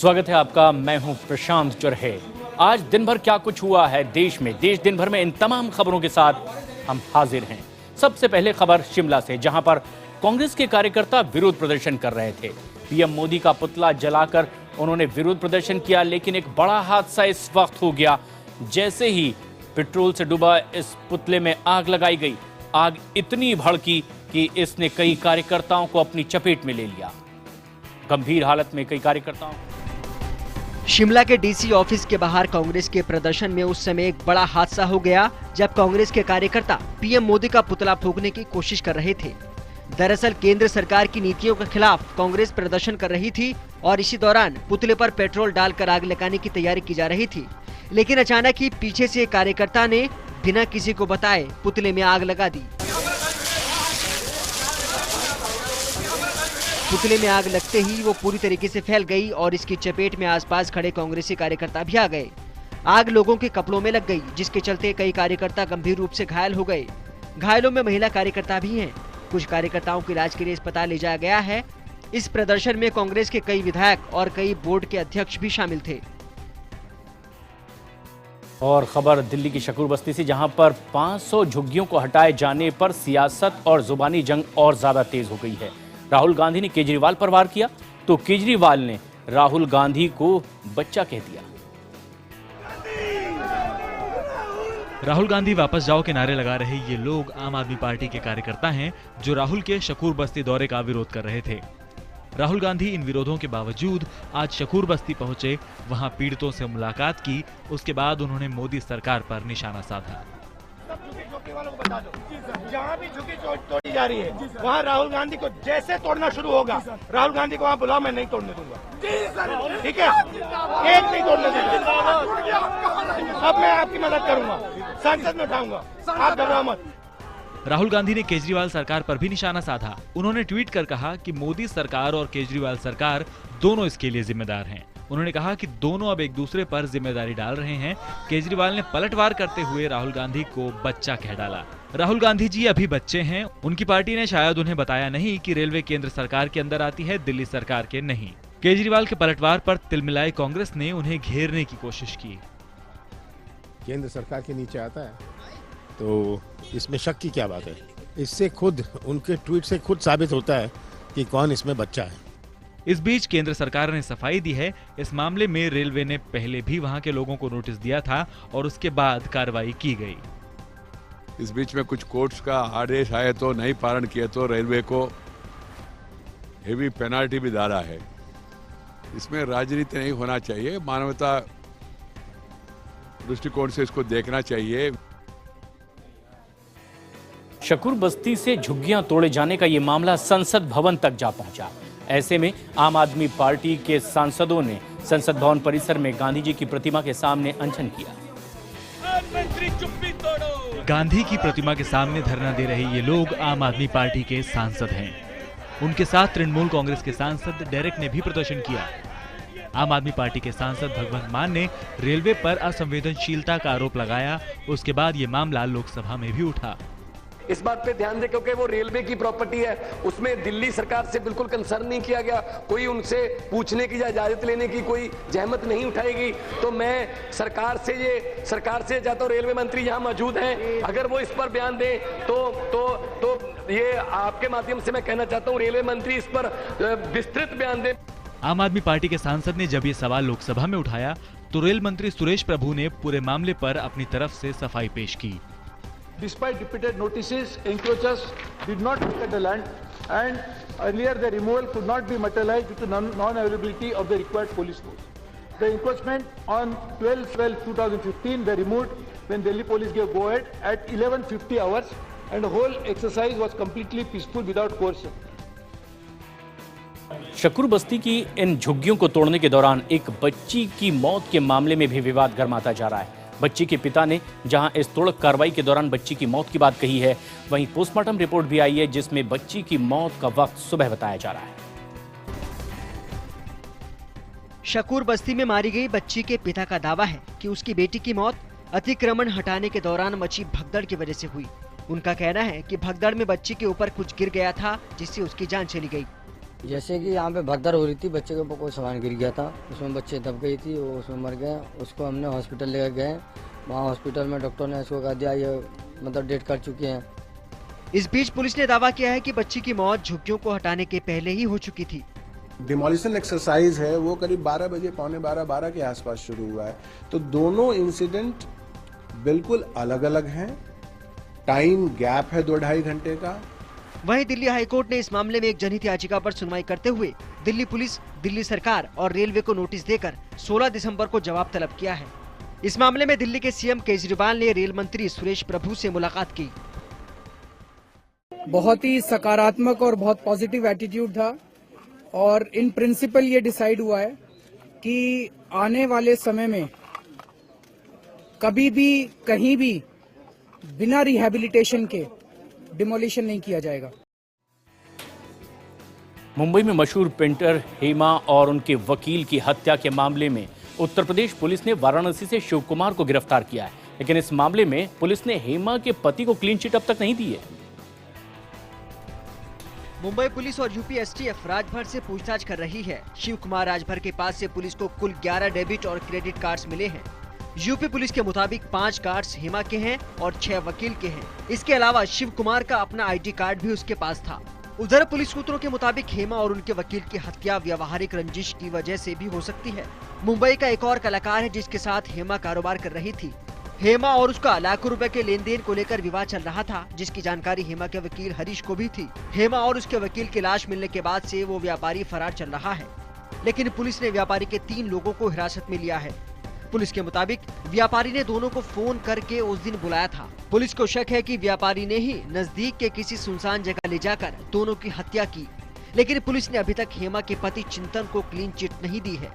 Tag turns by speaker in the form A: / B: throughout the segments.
A: स्वागत है आपका। मैं हूं प्रशांत चुरहे। आज दिन भर क्या कुछ हुआ है देश में, देश दिन भर में, इन तमाम खबरों के साथ हम हाजिर हैं। सबसे पहले खबर शिमला से, जहां पर कांग्रेस के कार्यकर्ता विरोध प्रदर्शन कर रहे थे। पीएम मोदी का पुतला जलाकर उन्होंने विरोध प्रदर्शन किया, लेकिन एक बड़ा हादसा इस वक्त हो गया। जैसे ही पेट्रोल से डूबा इस पुतले में आग लगाई गई। आग इतनी भड़की कि इसने कई कार्यकर्ताओं को अपनी चपेट में ले लिया। गंभीर हालत में कई कार्यकर्ताओं।
B: शिमला के डीसी ऑफिस के बाहर कांग्रेस के प्रदर्शन में उस समय एक बड़ा हादसा हो गया, जब कांग्रेस के कार्यकर्ता पीएम मोदी का पुतला फूंकने की कोशिश कर रहे थे। दरअसल केंद्र सरकार की नीतियों के खिलाफ कांग्रेस प्रदर्शन कर रही थी और इसी दौरान पुतले पर पेट्रोल डालकर आग लगाने की तैयारी की जा रही थी। लेकिन अचानक ही पीछे से एक कार्यकर्ता ने बिना किसी को बताए पुतले में आग लगा दी। पुतले में आग लगते ही वो पूरी तरीके से फैल गई और इसकी चपेट में आसपास खड़े कांग्रेसी कार्यकर्ता भी आ गए। आग लोगों के कपड़ों में लग गई, जिसके चलते कई कार्यकर्ता गंभीर रूप से घायल हो गए। घायलों में महिला कार्यकर्ता भी हैं। कुछ कार्यकर्ताओं को इलाज के लिए अस्पताल ले जाया गया है। इस प्रदर्शन में कांग्रेस के कई विधायक और कई बोर्ड के अध्यक्ष भी शामिल थे।
A: और खबर दिल्ली की शकूर बस्ती से, जहां पर 500 झुग्गियों को हटाए जाने पर सियासत और जुबानी जंग और ज्यादा तेज हो गई है। राहुल गांधी ने केजरीवाल पर वार किया तो केजरीवाल ने राहुल गांधी को बच्चा कह दिया।
C: राहुल गांधी वापस जाओ के नारे लगा रहे ये लोग आम आदमी पार्टी के कार्यकर्ता हैं, जो राहुल के शकूर बस्ती दौरे का विरोध कर रहे थे। राहुल गांधी इन विरोधों के बावजूद आज शकूर बस्ती पहुंचे, वहां पीड़ितों से मुलाकात की। उसके बाद उन्होंने मोदी सरकार पर निशाना साधा।
D: जहाँ भी झुकी तोड़ी जा रही है, वहाँ राहुल गांधी को जैसे तोड़ना शुरू होगा, राहुल गांधी को वहाँ बुलाओ, मैं नहीं तोड़ने दूंगा। ठीक है, एक नहीं तोड़ने दूंगा। अब मैं आपकी मदद करूंगा, संसद में उठाऊंगा, आप घबराओ मत।
C: राहुल गांधी ने केजरीवाल सरकार पर भी निशाना साधा। उन्होंने ट्वीट कर कहा कि मोदी सरकार और केजरीवाल सरकार दोनों इसके लिए जिम्मेदार हैं। उन्होंने कहा कि दोनों अब एक दूसरे पर जिम्मेदारी डाल रहे हैं। केजरीवाल ने पलटवार करते हुए राहुल गांधी को बच्चा कह डाला। राहुल गांधी जी अभी बच्चे हैं। उनकी पार्टी ने शायद उन्हें बताया नहीं कि रेलवे केंद्र सरकार के अंदर आती है, दिल्ली सरकार के नहीं। केजरीवाल के पलटवार पर तिलमिलाई कांग्रेस ने उन्हें घेरने की कोशिश की।
E: केंद्र सरकार के नीचे आता है तो इसमें शक की क्या बात है? इससे खुद उनके ट्वीट से खुद साबित होता है कि कौन इसमें बच्चा है।
C: इस बीच केंद्र सरकार ने सफाई दी है। इस मामले में रेलवे ने पहले भी वहां के लोगों को नोटिस दिया था और उसके बाद कार्रवाई की गई।
F: इस बीच में कुछ कोर्ट्स का आदेश आए तो नहीं पालन किया तो रेलवे को हेवी पेनाल्टी भी डाला है। इसमें राजनीति नहीं होना चाहिए, मानवता दृष्टिकोण से इसको देखना चाहिए।
A: शकूर बस्ती से झुग्गियां तोड़े जाने का ये मामला संसद भवन तक जा पहुंचा। ऐसे में आम आदमी पार्टी के सांसदों ने संसद भवन परिसर में गांधी जी की प्रतिमा के सामने अनशन किया।
C: गांधी की प्रतिमा के सामने धरना दे रहे ये लोग आम आदमी पार्टी के सांसद हैं। उनके साथ तृणमूल कांग्रेस के सांसद डेरेक ने भी प्रदर्शन किया। आम आदमी पार्टी के सांसद भगवंत मान ने रेलवे पर असंवेदनशीलता का आरोप लगाया। उसके बाद ये मामला लोकसभा में भी उठा।
G: इस बात पे ध्यान दें क्योंकि वो रेलवे की प्रॉपर्टी है, उसमें दिल्ली सरकार से बिल्कुल कंसर्न नहीं किया गया। कोई उनसे पूछने की या इजाजत लेने की कोई जहमत नहीं उठाएगी। तो मैं सरकार से चाहता हूँ, रेलवे मंत्री यहाँ मौजूद हैं, अगर वो इस पर बयान दें तो ये आपके माध्यम से मैं कहना चाहता हूँ रेलवे मंत्री इस पर विस्तृत बयान दें।
C: आम आदमी पार्टी के सांसद ने जब ये सवाल लोकसभा में उठाया तो रेल मंत्री सुरेश प्रभु ने पूरे मामले पर अपनी तरफ से सफाई पेश की।
H: Despite repeated notices, encroachers did not vacate the land, and earlier the removal could not be materialized due to non-availability of the required police force. The encroachment on 12/12/2015 were removed when Delhi police gave go-ahead at 11:50 hours, and the whole exercise was completely peaceful without coercion.
A: Shakoor बस्ती की इन झुग्गियों को तोड़ने के दौरान एक बच्ची की मौत के मामले में भी विवाद गर्माता जा रहा है। बच्ची के पिता ने जहां इस तोड़ कार्रवाई के दौरान बच्ची की मौत की बात कही है, वहीं पोस्टमार्टम रिपोर्ट भी आई है जिसमें बच्ची की मौत का वक्त सुबह बताया जा रहा है।
B: शकूर बस्ती में मारी गई बच्ची के पिता का दावा है कि उसकी बेटी की मौत अतिक्रमण हटाने के दौरान मची भगदड़ की वजह से हुई। उनका कहना है कि भगदड़ में बच्ची के ऊपर कुछ गिर गया था, जिससे उसकी जान चली गई।
I: जैसे कि यहाँ पे भगदड़ हो रही थी, बच्चे के ऊपर कोई सामान गिर गया था, उसमें बच्चे दब गई थी, वो उसमें मर गए। उसको हमने हॉस्पिटल लेकर गए, वहाँ हॉस्पिटल में डॉक्टर ने इसको कहा दिया ये मतलब डेथ कर चुके हैं।
B: इस बीच पुलिस ने दावा किया है कि बच्ची की मौत झुग्गियों को हटाने के पहले ही हो चुकी थी।
J: डिमोलिशन एक्सरसाइज है वो करीब 12 बजे, पौने 12 के आसपास शुरू हुआ है। तो दोनों इंसिडेंट बिल्कुल अलग अलग हैं, टाइम गैप है 2-2.5 घंटे का।
B: वहीं दिल्ली हाईकोर्ट ने इस मामले में एक जनहित याचिका पर सुनवाई करते हुए दिल्ली पुलिस, दिल्ली सरकार और रेलवे को नोटिस देकर 16 दिसंबर को जवाब तलब किया है। इस मामले में दिल्ली के सीएम केजरीवाल ने रेल मंत्री सुरेश प्रभु से मुलाकात की।
K: बहुत ही सकारात्मक और बहुत पॉजिटिव एटीट्यूड था और इन प्रिंसिपल ये डिसाइड हुआ है कि आने वाले समय में कभी भी कहीं भी बिना रिहैबिलिटेशन के डिमोलिशन नहीं किया जाएगा।
A: मुंबई में मशहूर पेंटर हेमा और उनके वकील की हत्या के मामले में उत्तर प्रदेश पुलिस ने वाराणसी से शिव कुमार को गिरफ्तार किया है, लेकिन इस मामले में पुलिस ने हेमा के पति को क्लीन चिट अब तक नहीं दी है।
B: मुंबई पुलिस और यूपी एसटीएफ राजभर से पूछताछ कर रही है। शिव कुमार राजभर के पास से पुलिस को कुल 11 डेबिट और क्रेडिट कार्ड्स मिले हैं। यूपी पुलिस के मुताबिक 5 कार्ड्स हेमा के हैं और 6 वकील के हैं। इसके अलावा शिव कुमार का अपना आईडी कार्ड भी उसके पास था। उधर पुलिस सूत्रों के मुताबिक हेमा और उनके वकील की हत्या व्यावहारिक रंजिश की वजह से भी हो सकती है। मुंबई का एक और कलाकार है जिसके साथ हेमा कारोबार कर रही थी। हेमा और उसका लाखों रुपए के लेन देन को लेकर विवाद चल रहा था, जिसकी जानकारी हेमा के वकील हरीश को भी थी। हेमा और उसके वकील की लाश मिलने के बाद से वो व्यापारी फरार चल रहा है, लेकिन पुलिस ने व्यापारी के 3 लोगों को हिरासत में लिया है। पुलिस के मुताबिक व्यापारी ने दोनों को फोन करके उस दिन बुलाया था। पुलिस को शक है कि व्यापारी ने ही नजदीक के किसी सुनसान जगह ले जाकर दोनों की हत्या की, लेकिन पुलिस ने अभी तक हेमा के पति चिंतन को क्लीन चिट नहीं दी है।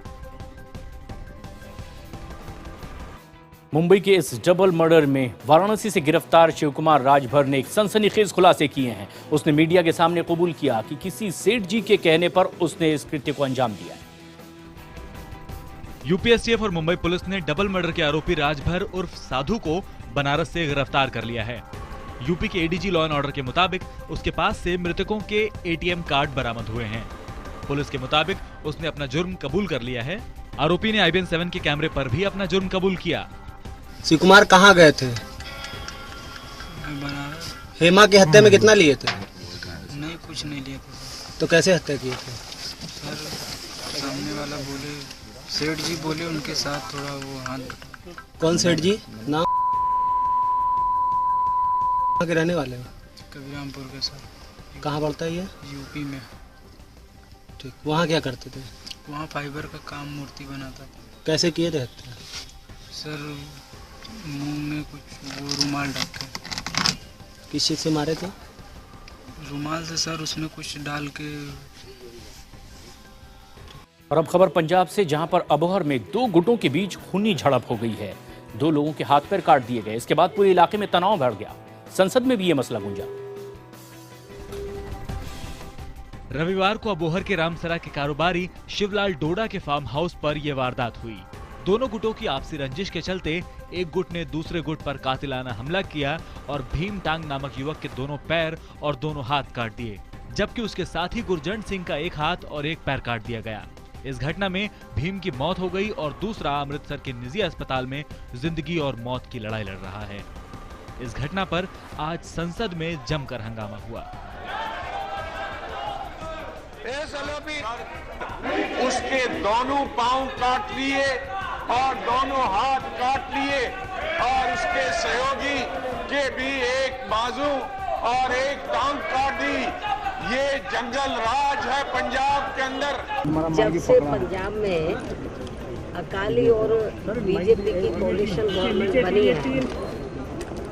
A: मुंबई के इस डबल मर्डर में वाराणसी से गिरफ्तार शिव कुमार राजभर ने एक सनसनीखेज खुलासे किए हैं। उसने मीडिया के सामने कबूल किया कि किसी सेठ जी के कहने पर उसने इस कृत्य को अंजाम दिया है।
C: यूपीएसटीएफ और मुंबई पुलिस ने डबल मर्डर के आरोपी राजभर उर्फ साधु को बनारस से गिरफ्तार कर लिया है। यूपी के एडीजी लॉ एंड ऑर्डर के मुताबिक उसके पास से मृतकों के एटीएम कार्ड बरामद हुए हैं। पुलिस के मुताबिक उसने अपना जुर्म कबूल कर लिया है। आरोपी ने IBN 7 के कैमरे पर भी अपना जुर्म कबूल किया।
L: शिव कुमार कहाँ गए थे? हेमा की हत्या में कितना लिए थे?
M: नहीं, कुछ नहीं लिए थे।
L: तो कैसे हत्या किए थे?
M: सर सामने वाला बोले, सेठ जी बोले उनके साथ थोड़ा वो हाथ।
L: कौन सेठ जी? नाम? कहाँ के रहने वाले हो?
M: कबीरामपुर के सर।
L: कहाँ पड़ता है ये?
M: यूपी में।
L: ठीक, वहाँ क्या करते थे?
M: वहाँ फाइबर का काम, मूर्ति बनाता था।
L: कैसे किए थे हत्या?
M: सर मुंह में कुछ वो रुमाल डाल के।
L: किस चीज से मारे थे?
M: रुमाल से सर, उसमें कुछ डाल के।
A: और अब खबर पंजाब से, जहां पर अबोहर में 2 गुटों के बीच खूनी झड़प हो गई है। 2 लोगों के हाथ पैर काट दिए गए। इसके बाद पूरे इलाके में तनाव बढ़ गया। संसद में भी ये मसला गूंजा।
C: रविवार को अबोहर के रामसरा के कारोबारी शिवलाल डोडा के फार्म हाउस पर यह वारदात हुई। दोनों गुटों की आपसी रंजिश के चलते एक गुट ने दूसरे गुट पर कातिलाना हमला किया और भीम टांग नामक युवक के दोनों पैर और दोनों हाथ काट दिए, जबकि उसके साथ ही गुरजंट सिंह का एक हाथ और एक पैर काट दिया गया। इस घटना में भीम की मौत हो गई और दूसरा अमृतसर के निजी अस्पताल में जिंदगी और मौत की लड़ाई लड़ रहा है। इस घटना पर आज संसद में जमकर हंगामा हुआ।
N: उसके दोनों पांव काट लिए और दोनों हाथ काट लिए और उसके सहयोगी के भी एक बाजू और एक टांग काट दी। ये जंगल राज है पंजाब के अंदर।
O: जब से पंजाब में अकाली और बीजेपी की कोalition गवर्नमेंट बनी है,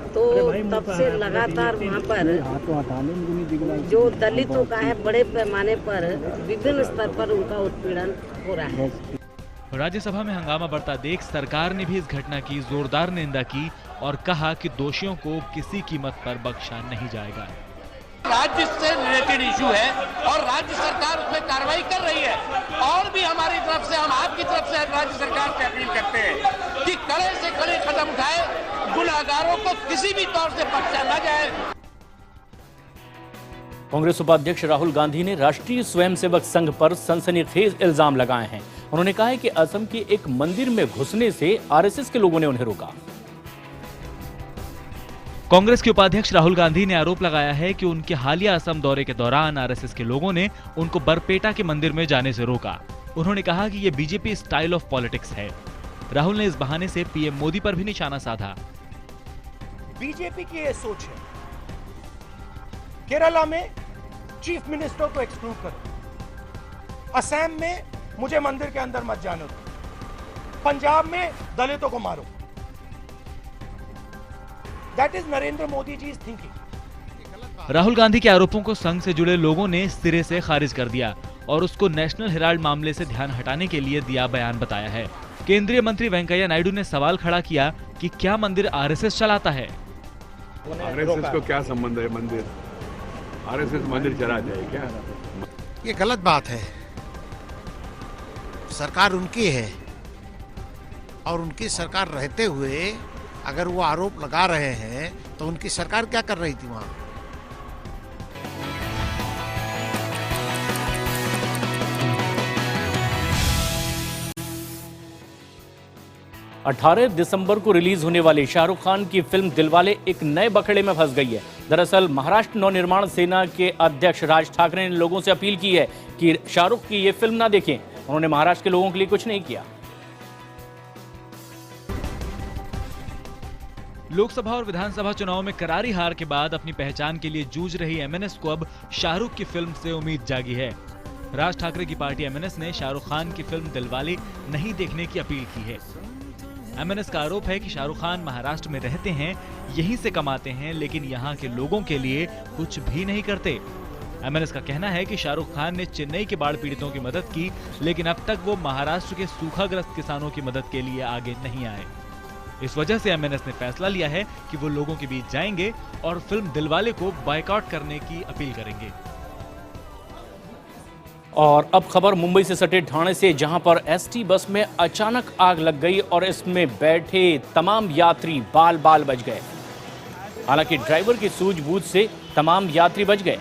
O: तो तब से लगातार वहाँ पर जो दलितों का है बड़े पैमाने पर विभिन्न स्तर पर उनका उत्पीड़न हो रहा है।
C: राज्यसभा में हंगामा बढ़ता देख सरकार ने भी इस घटना की जोरदार निंदा की और कहा कि दोषियों को किसी कीमत पर बख्शा नहीं जाएगा।
P: राज्य से रिलेटेड इशू है और राज्य सरकार उसमें कार्रवाई कर रही है। और भी हमारी तरफ से, हम आपकी तरफ से राज्य सरकार से अपील करते हैं कि कड़े से कड़े कदम उठाए, गुनहगारों को किसी भी तौर से बख्शा न जाए।
A: कांग्रेस उपाध्यक्ष राहुल गांधी ने राष्ट्रीय स्वयंसेवक संघ पर सनसनीखेज इल्जाम लगाए हैं। उन्होंने कहा है कि असम के एक मंदिर में घुसने से आरएसएस के लोगों ने उन्हें रोका।
C: कांग्रेस के उपाध्यक्ष राहुल गांधी ने आरोप लगाया है कि उनके हालिया असम दौरे के दौरान आरएसएस के लोगों ने उनको बरपेटा के मंदिर में जाने से रोका। उन्होंने कहा कि यह बीजेपी स्टाइल ऑफ पॉलिटिक्स है। राहुल ने इस बहाने से पीएम मोदी पर भी निशाना साधा।
D: बीजेपी की ये सोच है, केरला में चीफ मिनिस्टर को एक्सक्लूड करो, असम में मुझे मंदिर के अंदर मत जाने दो, पंजाब में दलितों को मारो। That is Narendra Modi ji is thinking.
C: Rahul Gandhi के आरोपों को संघ से जुड़े लोगों ने सिरे से खारिज कर दिया और उसको नेशनल हेराल्ड मामले से ध्यान हटाने के लिए दिया बयान बताया है। केंद्रीय मंत्री वेंकैया नायडू ने सवाल खड़ा किया कि क्या मंदिर आरएसएस चलाता है।
F: आरएसएस को क्या संबंध है मंदिर? आरएसएस मंदिर चला जाए क्या?
Q: ये गलत बात है। सरकार उनकी है और उनकी सरकार रहते हुए अगर वो आरोप लगा रहे हैं तो उनकी सरकार क्या कर रही थी वहां?
A: 18 दिसंबर को रिलीज होने वाली शाहरुख खान की फिल्म दिलवाले एक नए बखेड़े में फंस गई है। दरअसल महाराष्ट्र नवनिर्माण सेना के अध्यक्ष राज ठाकरे ने लोगों से अपील की है कि शाहरुख की ये फिल्म ना देखें। उन्होंने महाराष्ट्र के लोगों के लिए कुछ नहीं किया।
C: लोकसभा और विधानसभा चुनाव में करारी हार के बाद अपनी पहचान के लिए जूझ रही एमएनएस को अब शाहरुख की फिल्म से उम्मीद जागी है। राज ठाकरे की पार्टी एमएनएस ने शाहरुख खान की फिल्म दिलवाले नहीं देखने की अपील की है। एमएनएस का आरोप है कि शाहरुख खान महाराष्ट्र में रहते हैं, यहीं से कमाते हैं, लेकिन यहाँ के लोगों के लिए कुछ भी नहीं करते। एमएनएस का कहना है कि शाहरुख खान ने चेन्नई के बाढ़ पीड़ितों की मदद की, लेकिन अब तक वो महाराष्ट्र के सूखाग्रस्त किसानों की मदद के लिए आगे नहीं आए। इस वजह से एमएनएस ने फैसला लिया है कि वो लोगों के बीच जाएंगे और फिल्म दिलवाले को बायकॉट करने की अपील करेंगे।
A: और अब खबर मुंबई से सटे ठाणे से, जहां पर एसटी बस में अचानक आग लग गई और इसमें बैठे तमाम यात्री बाल बाल बच गए। हालांकि ड्राइवर की सूझबूझ से तमाम यात्री बच गए।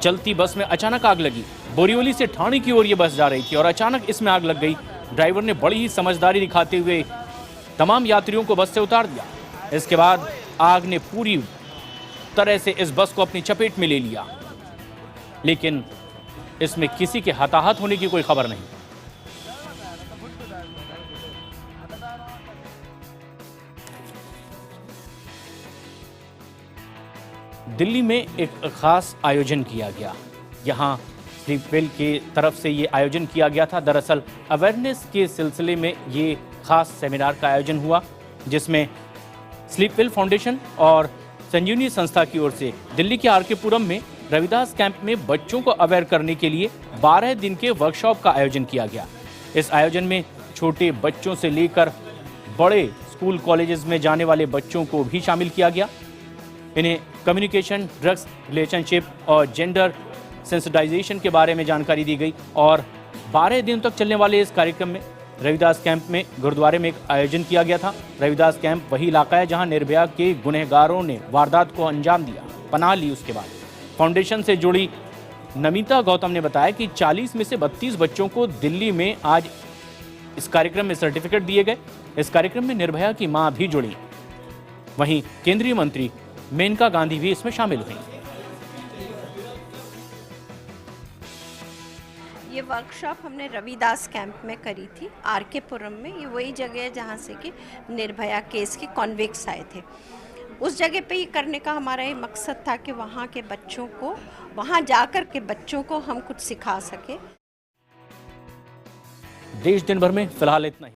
A: चलती बस में अचानक आग लगी। बोरीवली से ठाणे की ओर ये बस जा रही थी और अचानक इसमें आग लग गई। ड्राइवर ने बड़ी ही समझदारी दिखाते हुए तमाम यात्रियों को बस से उतार दिया। इसके बाद आग ने पूरी तरह से इस बस को अपनी चपेट में ले लिया, लेकिन इसमें किसी के हताहत होने की कोई खबर नहीं। दिल्ली में एक खास आयोजन किया गया। यहां स्लीपवेल की तरफ से ये आयोजन किया गया था। दरअसल अवेयरनेस के सिलसिले में ये खास सेमिनार का आयोजन हुआ, जिसमें स्लीपवेल फाउंडेशन और संजीवनी संस्था की ओर से दिल्ली के आरके पुरम में रविदास कैंप में बच्चों को अवेयर करने के लिए 12 दिन के वर्कशॉप का आयोजन किया गया। इस आयोजन में छोटे बच्चों से लेकर बड़े स्कूल कॉलेजेस में जाने वाले बच्चों को भी शामिल किया गया। इन्हें कम्युनिकेशन, ड्रग्स, रिलेशनशिप और जेंडर सेंसिटाइजेशन के बारे में जानकारी दी गई। और 12 दिन तक चलने वाले इस कार्यक्रम में रविदास कैंप में गुरुद्वारे में एक आयोजन किया गया था। रविदास कैंप वही इलाका है जहां निर्भया के गुनहगारों ने वारदात को अंजाम दिया, पनाह ली। उसके बाद फाउंडेशन से जुड़ी नमिता गौतम ने बताया कि 40 में से 32 बच्चों को दिल्ली में आज इस कार्यक्रम में सर्टिफिकेट दिए गए। इस कार्यक्रम में निर्भया की मां भी जुड़ी। वहीं केंद्रीय मंत्री मेनका गांधी भी इसमें शामिल हुई।
R: ये वर्कशॉप हमने रविदास कैंप में करी थी, आरके पुरम में। ये वही जगह है जहाँ से कि निर्भया केस के कॉन्विक्ट्स आए थे। उस जगह पे ये करने का हमारा ये मकसद था कि वहाँ के बच्चों को, वहाँ जाकर के बच्चों को हम कुछ सिखा सके।
A: देश दिन भर में फिलहाल इतना ही।